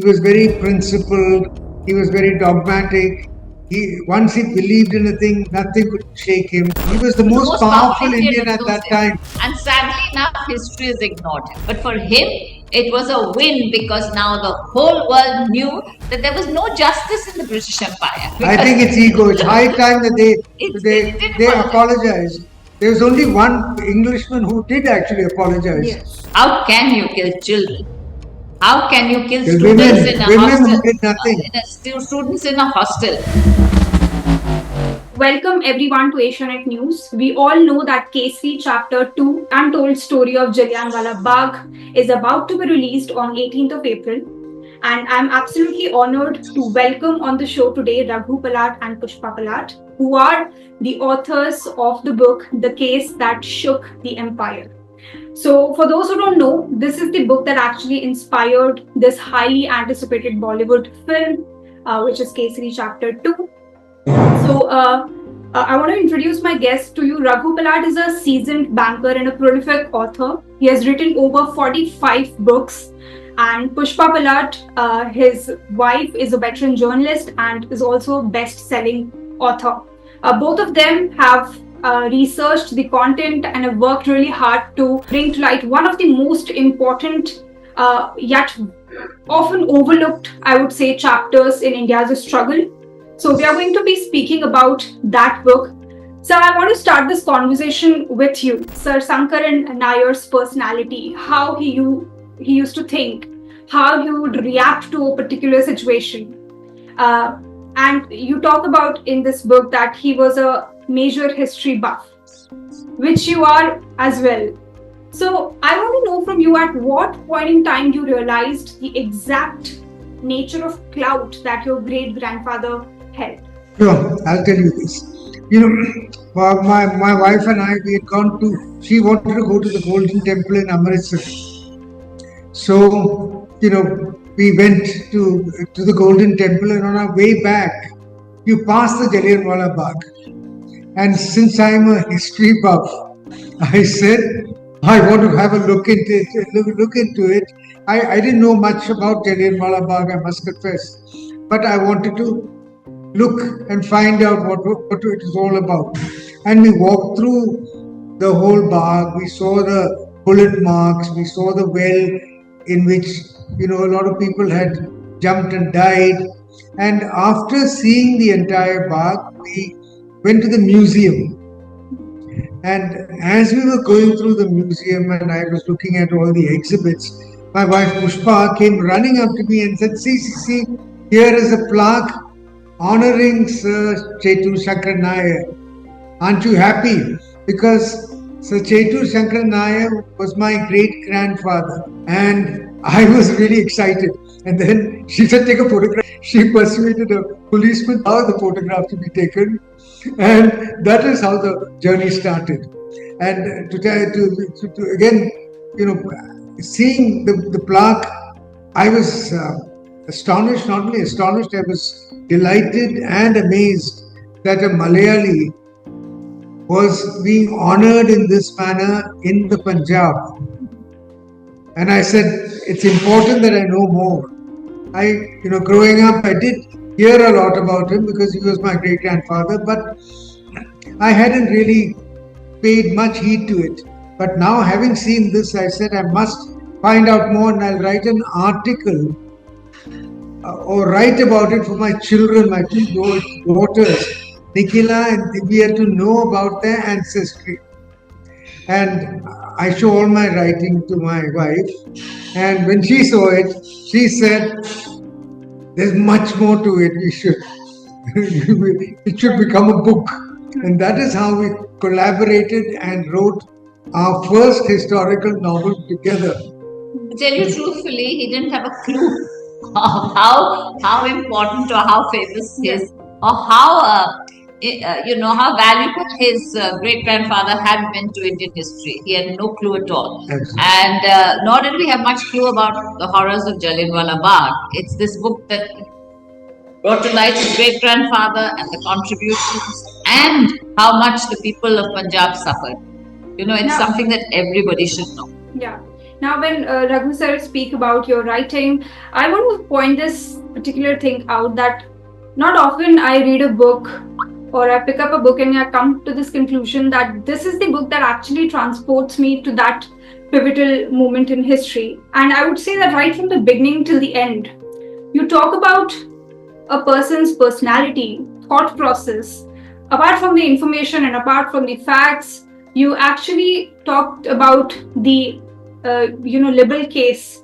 He was very principled. He was very dogmatic. Once he believed in a thing, nothing could shake him. He was the most powerful Indian at that time. And sadly enough, history is ignored. But for him, it was a win because now the whole world knew that there was no justice in the British Empire. I think it's ego. It's high time that they apologized. There was only one Englishman who did actually apologize. Yes. How can you kill children? How can you kill students in a hostel? Who did nothing. Students in a hostel. Welcome everyone to Asianet News. We all know that Kesari Chapter 2, Untold Story of Jallianwala Bagh, is about to be released on 18th of April. And I'm absolutely honored to welcome on the show today Raghu Palat and Pushpa Palat, who are the authors of the book, The Case That Shook the Empire. So for those who don't know, this is the book that actually inspired this highly anticipated Bollywood film, which is Kesari Chapter 2. So I want to introduce my guest to you. Raghu Palat is a seasoned banker and a prolific author. He has written over 45 books. And Pushpa Palat, his wife, is a veteran journalist and is also a best-selling author. Both of them have researched the content and have worked really hard to bring to light one of the most important yet often overlooked, I would say, chapters in India's struggle. So we are going to be speaking about that book. So I want to start this conversation with you. Sir Sankaran Nair's personality, how he used to think, how he would react to a particular situation. And you talk about in this book that he was a major history buff, which you are as well. So I want to know from you, at what point in time you realized the exact nature of clout that your great-grandfather held? Sure, I'll tell you this. My wife and I, we had she wanted to go to the Golden Temple in Amritsar. So, we went to the Golden Temple, and on our way back, you pass the Jallianwala Bagh. And since I'm a history buff, I said, I want to have a look into it. I didn't know much about Jallianwala Bagh, I must confess. But I wanted to look and find out what it is all about. And we walked through the whole Bagh. We saw the bullet marks. We saw the well in which, a lot of people had jumped and died. And after seeing the entire Bagh, we went to the museum. And as we were going through the museum and I was looking at all the exhibits, my wife Pushpa came running up to me and said, see, here is a plaque honoring Sir Chettur Sankaran Nair. Aren't you happy? Because Sir Chettur Sankaran Nair was my great-grandfather. And I was really excited. And then she said, take a photograph. She persuaded a policeman how the photograph to be taken. And that is how the journey started. And to again, seeing the plaque, I was astonished, not only astonished, I was delighted and amazed that a Malayali was being honored in this manner in the Punjab. And I said, it's important that I know more. Growing up, I did hear a lot about him because he was my great-grandfather, but I hadn't really paid much heed to it. But now, having seen this, I said I must find out more, and I'll write an article or write about it for my children, my two daughters, Nikhila and Divya, to know about their ancestry. And I show all my writing to my wife, and when she saw it, she said, there's much more to it. It should become a book. And that is how we collaborated and wrote our first historical novel together. To tell you truthfully, he didn't have a clue of how important or how famous his, or how valuable his great-grandfather had been to Indian history. He had no clue at all. Absolutely. And nor did we have much clue about the horrors of Jallianwala Bagh. It's this book that brought to light his great-grandfather and the contributions and how much the people of Punjab suffered. It's something that everybody should know. Yeah. Now, when Raghu sir speak about your writing, I want to point this particular thing out that not often I read a book or I pick up a book and I come to this conclusion that this is the book that actually transports me to that pivotal moment in history. And I would say that right from the beginning till the end, you talk about a person's personality, thought process. Apart from the information and apart from the facts, you actually talked about the liberal case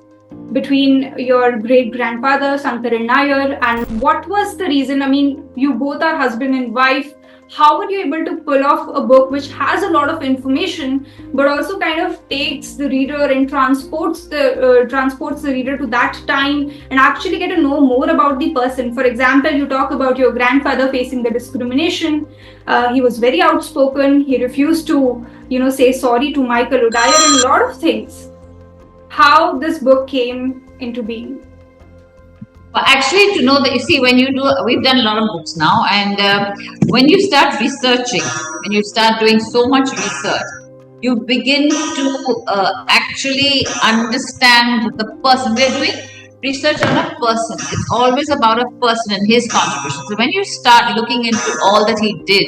between your great grandfather Sankaran Nair, and what was the reason? I mean, you both are husband and wife. How were you able to pull off a book which has a lot of information, but also kind of takes the reader and transports the reader to that time and actually get to know more about the person? For example, you talk about your grandfather facing the discrimination. He was very outspoken. He refused to, say sorry to Michael O'Dyer and a lot of things. How this book came into being? Well, actually, to know that, you see, when you do, we've done a lot of books now, and when you start researching, when you start doing so much research, you begin to actually understand the person. We're doing research on a person. It's always about a person and his contribution. So when you start looking into all that he did,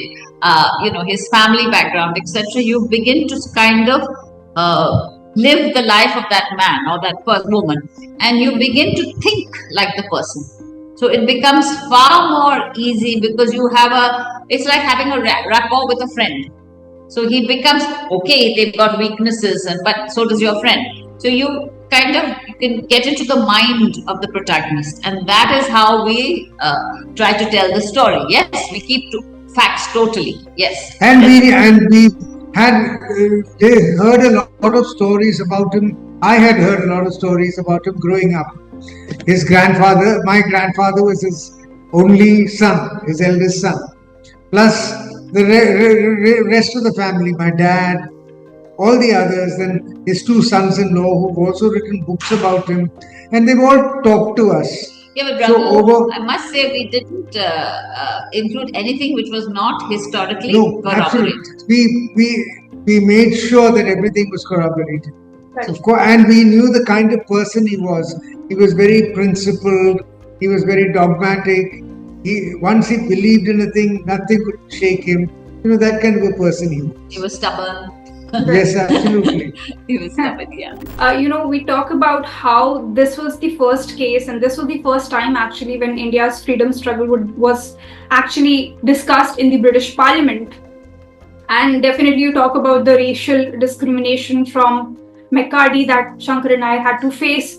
his family background, etc., you begin to kind of live the life of that man or that woman, and you begin to think like the person. So it becomes far more easy because it's like having a rapport with a friend. So he becomes, okay, they've got weaknesses, but so does your friend. So you can get into the mind of the protagonist, and that is how we try to tell the story. Yes, we keep to facts totally. Yes, and we had they heard a lot of stories about him. I had heard a lot of stories about him growing up. My grandfather was his only son, his eldest son. Plus the rest of the family, my dad, all the others, and his two sons-in-law who've also written books about him, and they've all talked to us. Yeah, but Raghu, I must say we didn't include anything which was not historically corroborated. We made sure that everything was corroborated. Right. Of course, and we knew the kind of person he was. He was very principled. He was very dogmatic. Once he believed in a thing, nothing could shake him. That kind of a person he was. He was stubborn. Yes, absolutely. He was stubborn, yeah. We talk about how this was the first case, and this was the first time actually when India's freedom struggle was actually discussed in the British Parliament. And definitely you talk about the racial discrimination from McCarty that Sankaran Nair had to face.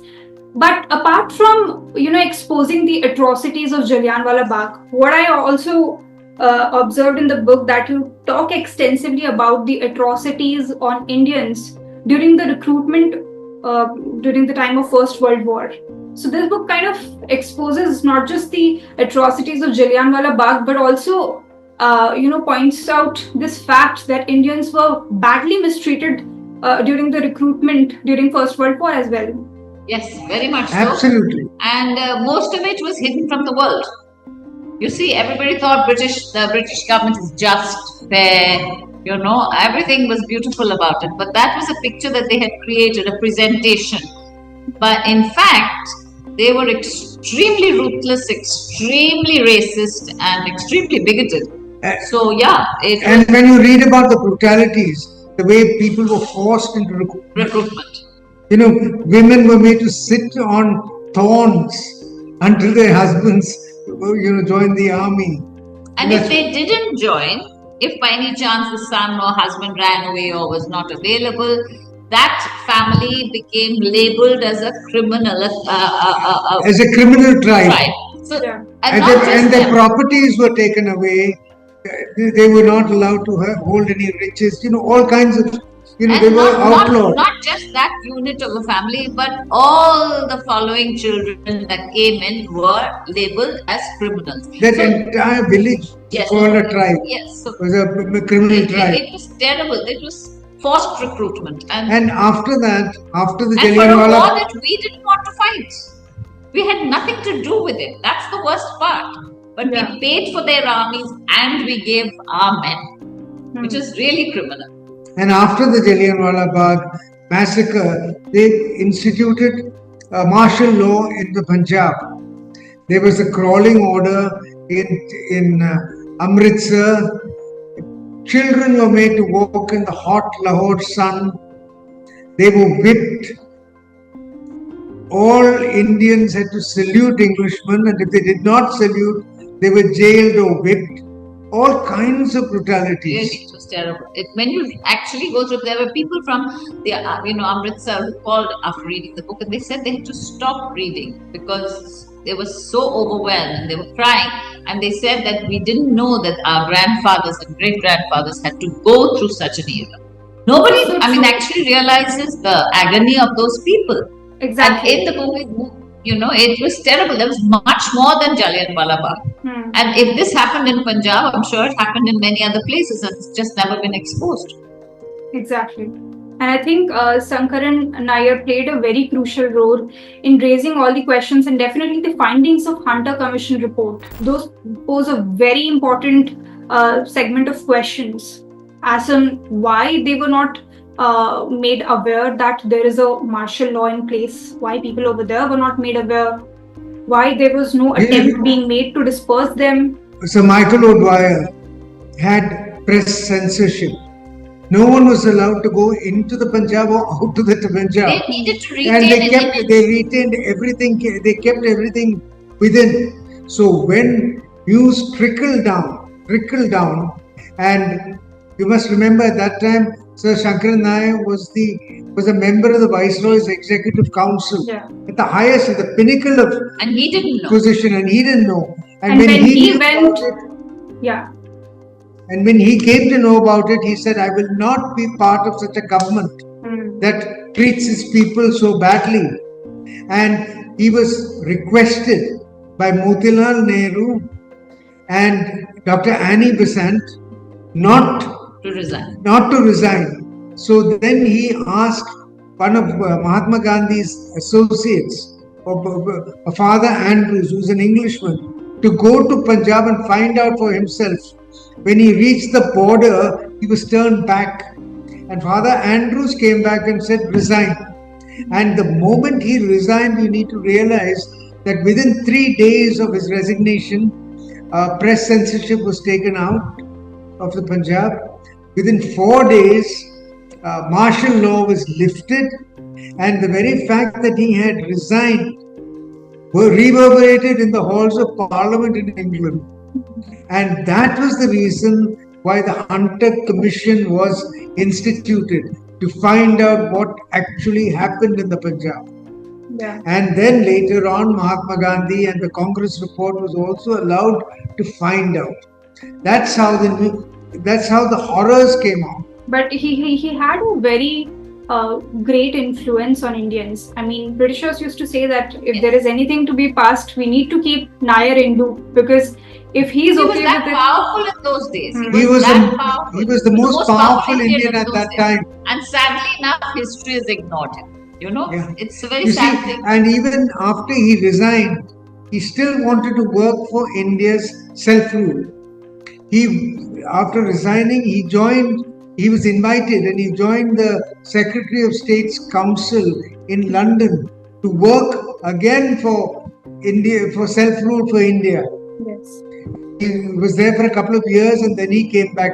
But apart from, exposing the atrocities of Jallianwala Bagh, what I also observed in the book that you talk extensively about the atrocities on Indians during the recruitment during the time of First World War. So this book kind of exposes not just the atrocities of Jallianwala Bagh, but also points out this fact that Indians were badly mistreated during the recruitment during First World War as well. Yes, very much so. Absolutely. And most of it was hidden from the world. You see, everybody thought the British government is just, fair, everything was beautiful about it. But that was a picture that they had created, a presentation. But in fact, they were extremely ruthless, extremely racist, and extremely bigoted. So, yeah. And when you read about the brutalities, the way people were forced into recruitment. Women were made to sit on thorns until their husbands joined the army. And if they didn't join, if by any chance the son or husband ran away or was not available, that family became labeled as a criminal, as a criminal tribe. So, and their properties were taken away. They were not allowed to hold any riches. All kinds of. They were outlawed. Not just that unit of a family, but all the following children that came in were labeled as criminals. That entire village called a tribe. Yes, so was a criminal tribe. It was terrible. It was forced recruitment. And after the Jallianwala, for a war that we didn't want to fight. We had nothing to do with it. That's the worst part. But we paid for their armies and we gave our men, which is really criminal. And after the Jallianwala Bagh, massacre, they instituted martial law in the Punjab. There was a crawling order in Amritsar. Children were made to walk in the hot Lahore sun. They were whipped. All Indians had to salute Englishmen, and if they did not salute, they were jailed or whipped. All kinds of brutalities. Really, it was terrible. When you actually go through, there were people from the Amritsar who called after reading the book, and they said they had to stop reading because they were so overwhelmed and they were crying. And they said that we didn't know that our grandfathers and great grandfathers had to go through such an era. Nobody, actually realizes the agony of those people. Exactly. And in the book, it was terrible. There was much more than Jallianwala Bagh. And if this happened in Punjab, I'm sure it happened in many other places and it's just never been exposed. Exactly. And I think Sankaran Nair played a very crucial role in raising all the questions, and definitely the findings of Hunter Commission report. Those pose a very important segment of questions as in why they were not made aware that there is a martial law in place, why people over there were not made aware, why there was no attempt being made to disperse them. Sir Michael O'Dwyer had press censorship. No one was allowed to go into the Punjab or out to the Punjab. They needed to retain and they retained everything. They kept everything within. So when news trickled down, and you must remember at that time, Sir Sankaran Nair was a member of the Viceroy's Executive Council at the highest, at the pinnacle of and he didn't know. Position, and he didn't know. And when he went, and when he came to know about it, he said, "I will not be part of such a government that treats its people so badly." And he was requested by Motilal Nehru and Dr. Annie Besant not to resign. So then he asked one of Mahatma Gandhi's associates, Father Andrews, who's an Englishman, to go to Punjab and find out for himself. When he reached the border, he was turned back. And Father Andrews came back and said, resign. And the moment he resigned, you need to realize that within 3 days of his resignation, press censorship was taken out of the Punjab. Within 4 days, martial law was lifted, and the very fact that he had resigned were reverberated in the halls of Parliament in England. And that was the reason why the Hunter Commission was instituted, to find out what actually happened in the Punjab. And then later on, Mahatma Gandhi and the Congress report was also allowed to find out. That's how the horrors came out. But he had a very great influence on Indians. I mean, Britishers used to say that if there is anything to be passed, we need to keep Nair in loop, because if he was that powerful in those days. He was the most powerful Indian at that time. And sadly enough, history has ignored him. It's a very sad thing. And even after he resigned, he still wanted to work for India's self-rule. After resigning, he was invited and he joined the Secretary of State's Council in London to work again for India, for self-rule for India. Yes. He was there for a couple of years and then he came back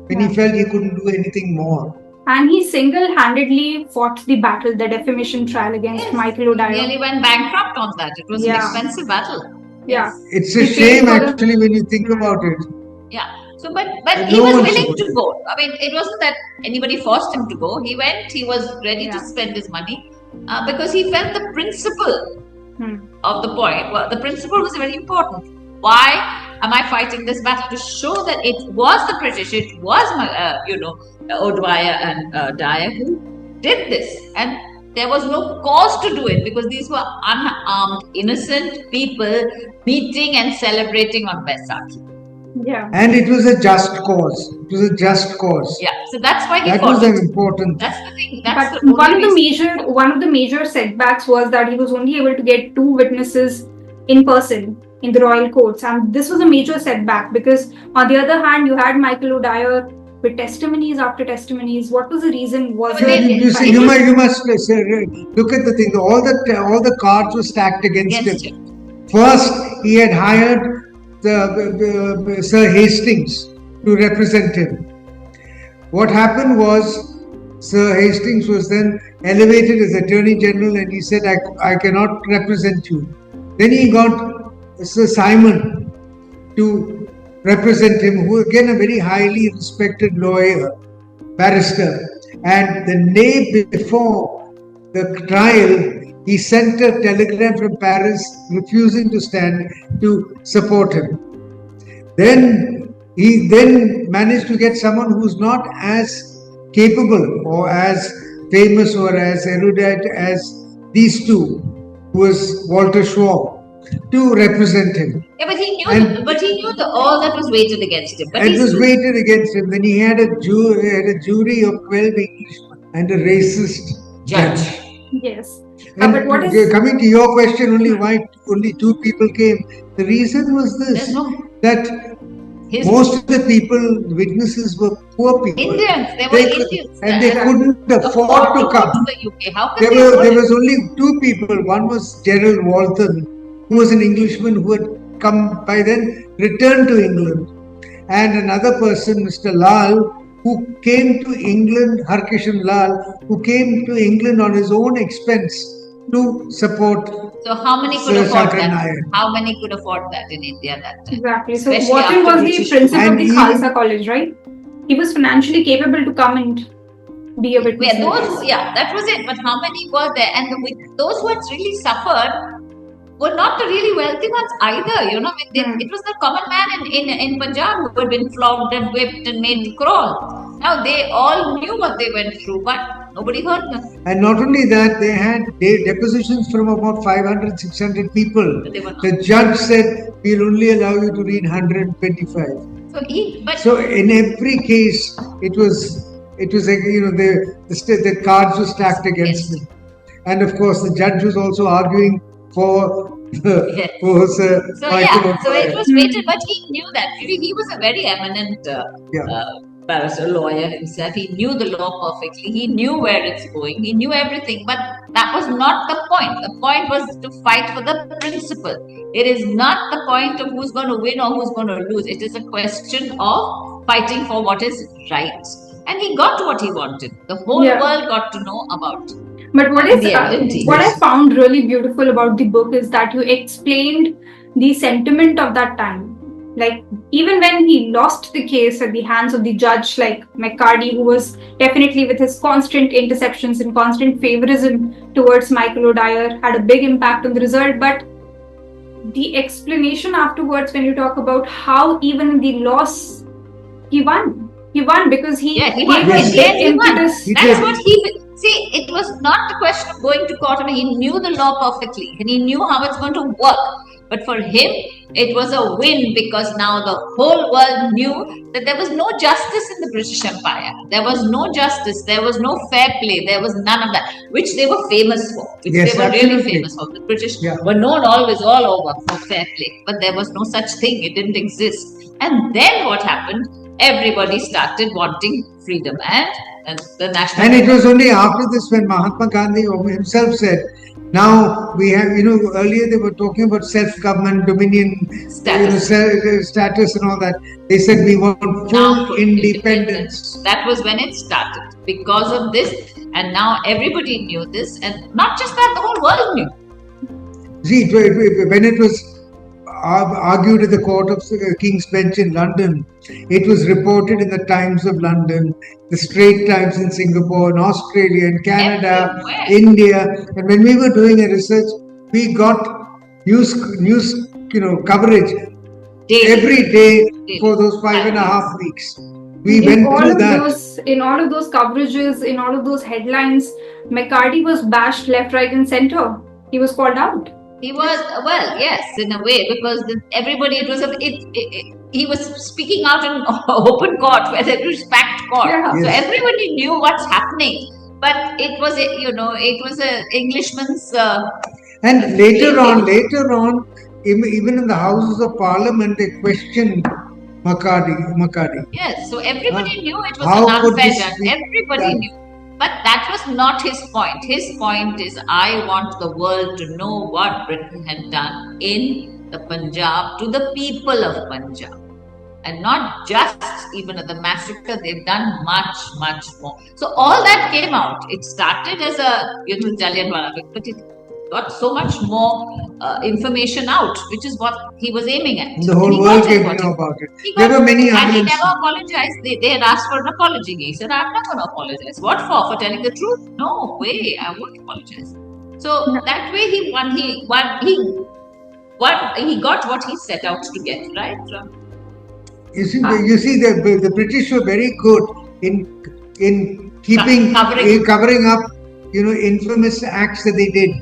when he felt he couldn't do anything more. And he single-handedly fought the battle, the defamation trial against Michael O'Dwyer. He nearly went bankrupt on that. It was an expensive battle. Yeah. It's a shame actually when you think about it. Yeah. So, but he was willing to go. I mean, it wasn't that anybody forced him to go. He went. He was ready to spend his money because he felt the principle of the point. Well, the principle was very important. Why am I fighting this battle? To show that it was the British, it was O'Dwyer and Dyer who did this, and there was no cause to do it because these were unarmed, innocent people meeting and celebrating on Vaisakhi. Yeah. And it was a just cause. It was a just cause. Yeah. So that's why that was important. That's the thing. One of the major setbacks was that he was only able to get 2 witnesses in person in the royal courts, and this was a major setback because on the other hand you had Michael O'Dwyer with testimonies after testimonies. What was the reason? Was But it You must look at the thing. All the cards were stacked against him. First, he had hired the Sir Hastings to represent him. What happened was, Sir Hastings was then elevated as Attorney General, and he said, I cannot represent you. Then he got Sir Simon to represent him, who again a very highly respected lawyer, barrister. And the day before the trial, he sent a telegram from Paris refusing to stand to support him. Then he managed to get someone who's not as capable or as famous or as erudite as these two, who was Walter Schwab, to represent him. Yeah, but he knew all that was weighted against him. It was weighted against him. Then he had a jury of 12 Englishmen and a racist judge. Yes. And but what is coming to your question, only two people came. The reason was this: that most of the people, witnesses, were poor people. Indians. They were Indians. And they couldn't afford to come. To the UK. How could There was only two people. One was Gerald Walton, who was an Englishman who had come by then, returned to England. And another person, Mr. Lal, who came to England, Harkishan Lal, who came to England on his own expense to support. So how many could Sir afford Sankaran that? Nair. How many could afford that in India that time? exactly? So Especially Walton after was the British principal of And the he- Khalsa College, right? He was financially capable to come and be a witness. That was it. But how many were there? And those who had really suffered were not the really wealthy ones either. You know, it was the common man in Punjab who had been flogged and whipped and made to crawl. Now they all knew what they went through, but nobody heard them. And not only that, they had depositions from about 500, 600 people. But they were not. The judge said, we'll only allow you to read 125. So in every case, it was like, the cards were stacked against him. And of course, the judge was also arguing for Sir Michael So it was weighted, but he knew that. He was a very eminent barrister, lawyer himself. He knew the law perfectly. He knew where it's going. He knew everything. But that was not the point. The point was to fight for the principle. It is not the point of who's going to win or who's going to lose. It is a question of fighting for what is right. And he got what he wanted. The whole world got to know about. But what I found really beautiful about the book is that you explained the sentiment of that time. Like, even when he lost the case at the hands of the judge, like McCarty, who was definitely, with his constant interceptions and constant favorism towards Michael O'Dyer, had a big impact on the result. But the explanation afterwards, when you talk about how even in the loss, he won. He won because he won. impetus. That's what he... See, it was not the question of going to court. I mean, he knew the law perfectly and he knew how it's going to work. But for him, it was a win because now the whole world knew that there was no justice in the British Empire. There was no justice. There was no fair play. There was none of that, which they were famous for. They were really famous for. The British were known always all over for fair play. But there was no such thing. It didn't exist. And then what happened? Everybody started wanting freedom and the national. And it was only after this when Mahatma Gandhi himself said, now we have, earlier they were talking about self-government, dominion, status and all that. They said we want full independence. That was when it started. Because of this, and now everybody knew this, and not just that, the whole world knew. See, when it was argued at the Court of King's Bench in London, it was reported in the Times of London, the Straits Times in Singapore, in Australia, in Canada, everywhere. India. And when we were doing a research, we got news coverage every day for those 5.5 weeks. We went through that. In all of those coverages, in all of those headlines, McCarty was bashed left, right, and center. He was called out. He was, yes, in a way, because everybody, he was speaking out in open court where there was packed court. Yeah. So everybody knew what's happening. But it was, it was an Englishman's... and later on, even in the Houses of Parliament, they questioned Makadi. Yes, so everybody knew it was How an could unfair this judge. be Everybody done? knew. But that was not his point. His point is, I want the world to know what Britain had done in the Punjab to the people of Punjab. And not just even at the massacre, they've done much, much more. So all that came out. It started as a Jallianwala Bagh, but it got so much more information out, which is what he was aiming at. The whole world came to know about it. There were many And he others. never apologized. They had asked for an apology. He said, I'm not going to apologize. What for? For telling the truth? No way, I won't apologize. So that way he won. He got what he set out to get, right? You see, the British were very good in keeping covering up, infamous acts that they did.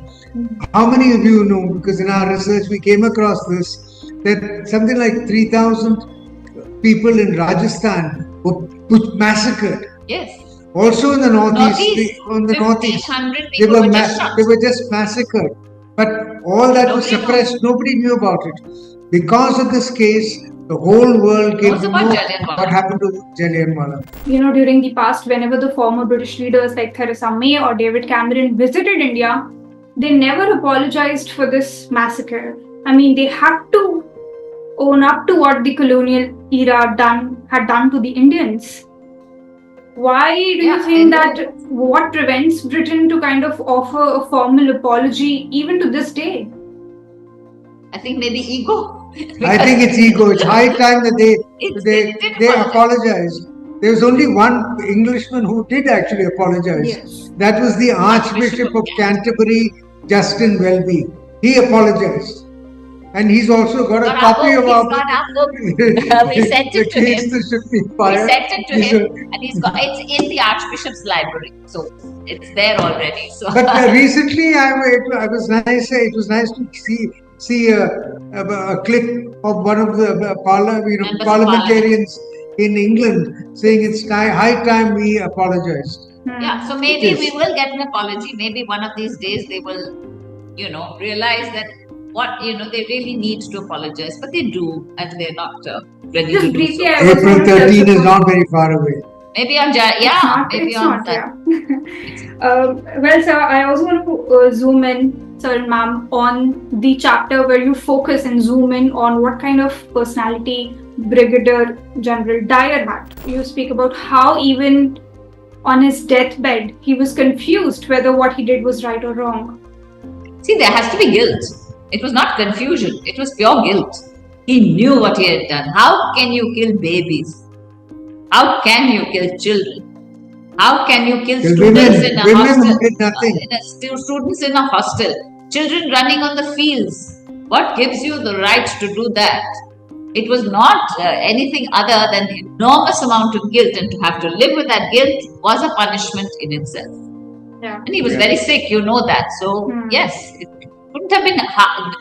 How many of you know? Because in our research we came across this, that something like 3,000 people in Rajasthan were massacred. Yes. Also in the northeast, they were just massacred. But all that was suppressed. Nobody knew about it. Because of this case, the whole world came to know what happened to Jallianwala. During the past, whenever the former British leaders like Theresa May or David Cameron visited India, they never apologized for this massacre. I mean, they had to own up to what the colonial era had done to the Indians. Why do you think that what prevents Britain to kind of offer a formal apology even to this day? I think maybe ego. I think it's ego. It's high time that they apologize. There was only one Englishman who did actually apologize. Yes. That was the Archbishop of Canterbury, Justin Welby. He apologized. And he's also got a copy of our book. We sent it to him. We sent it to him, and it's in the Archbishop's library, so it's there already. So. But recently, it was nice to see a clip of one of the parliamentarians in England saying it's high time we apologized. Yeah, so maybe we will get an apology. Maybe one of these days they will, realize that they really need to apologize, but they do, and they're not ready to do so. April 13 is not very far away. Maybe on that. Well, sir, I also want to zoom in, sir and ma'am, on the chapter where you focus and zoom in on what kind of personality Brigadier General Dyer had. You speak about how even on his deathbed, he was confused whether what he did was right or wrong. See, there has to be guilt. It was not confusion. It was pure guilt. He knew what he had done. How can you kill babies? How can you kill children? How can you kill students in a hostel? Students in a hostel. Children running on the fields. What gives you the right to do that? It was not anything other than the enormous amount of guilt, and to have to live with that guilt was a punishment in itself. Yeah. And he was very sick, you know that. So, yes, it couldn't have been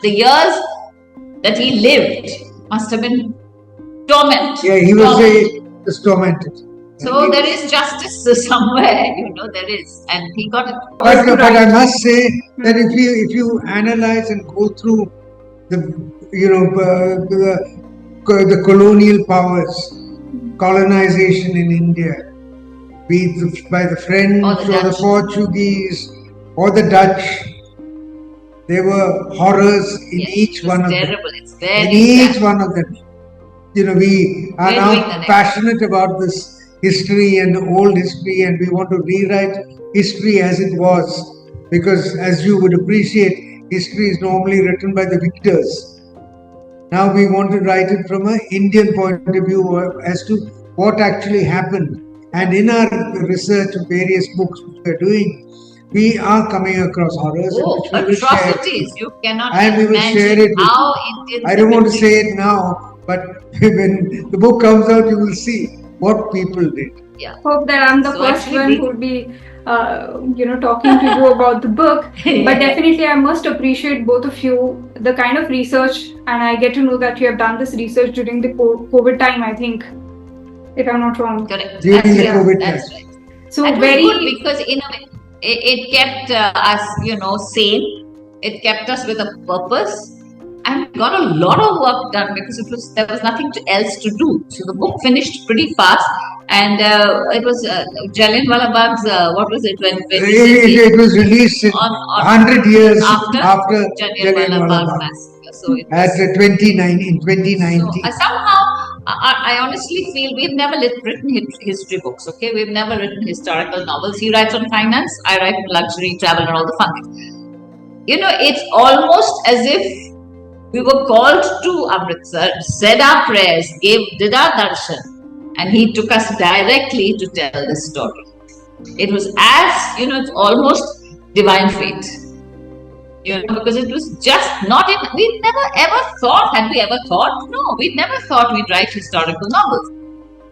the years that he lived must have been torment. Yeah, he was tormented. So there is justice somewhere, there is, and he got it. But I must say that if you analyze and go through the colonial powers, colonization in India, be it by the French or the Portuguese or the Dutch, there were horrors in each one of them. It's very in each one of them. We are now passionate about this history and old history, and we want to rewrite history as it was, because as you would appreciate, history is normally written by the victors. Now we want to write it from an Indian point of view as to what actually happened. And in our research of various books which we are doing, we are coming across horrors. Atrocities. You cannot share it how Indians. I don't want to say it now, but when the book comes out, you will see what people did. Yeah. Hope that I'm the first one who will be, talking to you about the book. But definitely, I must appreciate both of you, the kind of research, and I get to know that you have done this research during the COVID time, I think, if I'm not wrong. Correct. During the COVID time. That's right. So that very was good, because in a way, it kept us, sane. It kept us with a purpose, and we got a lot of work done because there was nothing else to do. So the book finished pretty fast, and it was Jallianwala Bagh's what was it when It was released on 100 years after Jallianwala Bagh Bagh. massacre. So it At was, 2019. so somehow I honestly feel we've never written history books. Okay, we've never written historical novels. He writes on finance, I write luxury, travel, and all the fun things. You know, it's almost as if we were called to Amritsar, said our prayers, did our darshan, and he took us directly to tell this story. It was as, you know, it's almost divine fate. You know, because it was just not in, we never ever thought, had we ever thought? No, we never thought we'd write historical novels.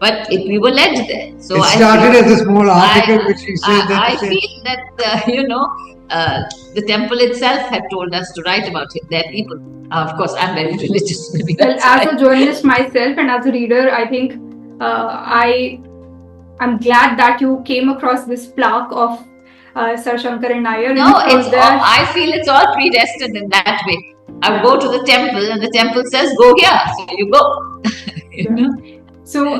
But we were led there. So it started as a small article which we said that. I feel that, you know, the temple itself had told us to write about their people. Of course, I'm very religious. Maybe well, as a journalist myself and as a reader, I think I'm glad that you came across this plaque of Sir Sankaran Nair. No, I feel it's all predestined in that way. I go to the temple and the temple says, go here. So you go. You know? So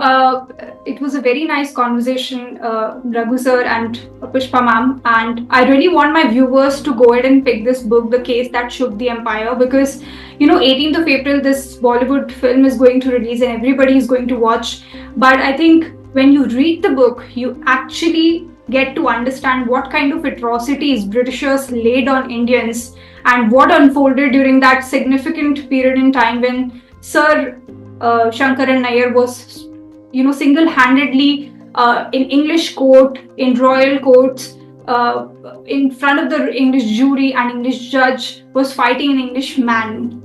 it was a very nice conversation, Raghu sir and Pushpa ma'am, and I really want my viewers to go ahead and pick this book, The Case That Shook the Empire, because, you know, 18th of April, this Bollywood film is going to release and everybody is going to watch. But I think when you read the book, you actually get to understand what kind of atrocities Britishers laid on Indians and what unfolded during that significant period in time when Sir Sankaran Nair was, you know, single-handedly in English court, in royal courts, in front of the English jury and English judge, was fighting an English man.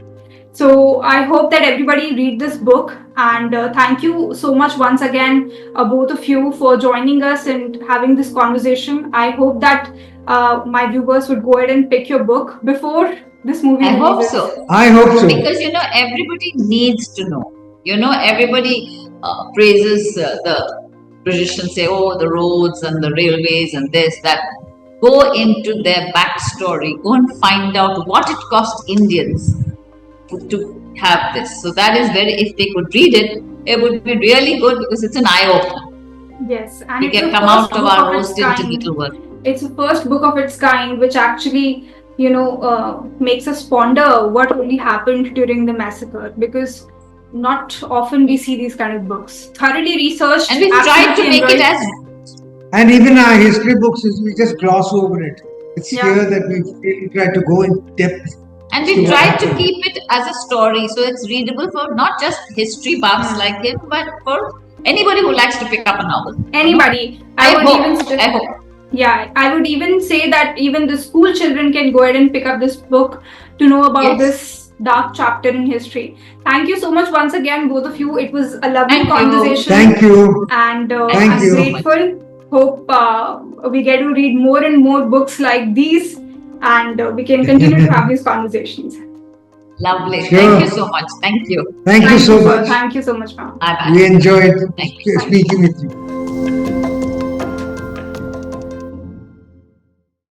So I hope that everybody read this book, and thank you so much once again, both of you, for joining us and having this conversation. I hope that my viewers would go ahead and pick your book before this movie releases. Hope so. I hope so. Because, you know, everybody needs to know. You know, everybody praises the British and say, oh, the roads and the railways and this, that. Go into their backstory. Go and find out what it cost Indians to have this. So that is very, if they could read it, it would be really good because it's an eye-opener. Yes, and we can come out of our rose-tinted little world. It's the first book of its kind which actually, you know, makes us ponder what really happened during the massacre, because not often we see these kind of books. Thoroughly researched. And we tried to make it as... And even our history books, we just gloss over it. It's here that we really try to go in depth. And we tried to keep it as a story, so it's readable for not just history buffs like him, but for anybody who likes to pick up a novel. Anybody. I hope. Yeah, I would even say that even the school children can go ahead and pick up this book to know about this dark chapter in history. Thank you so much once again, both of you. It was a lovely conversation. Thank you. And I'm grateful. Hope we get to read more and more books like these, and we can continue to have these conversations. Lovely. Sure. Thank you so much. Thank you. Thank you so much. Thank you so much, ma'am. Bye-bye. We enjoyed speaking with you.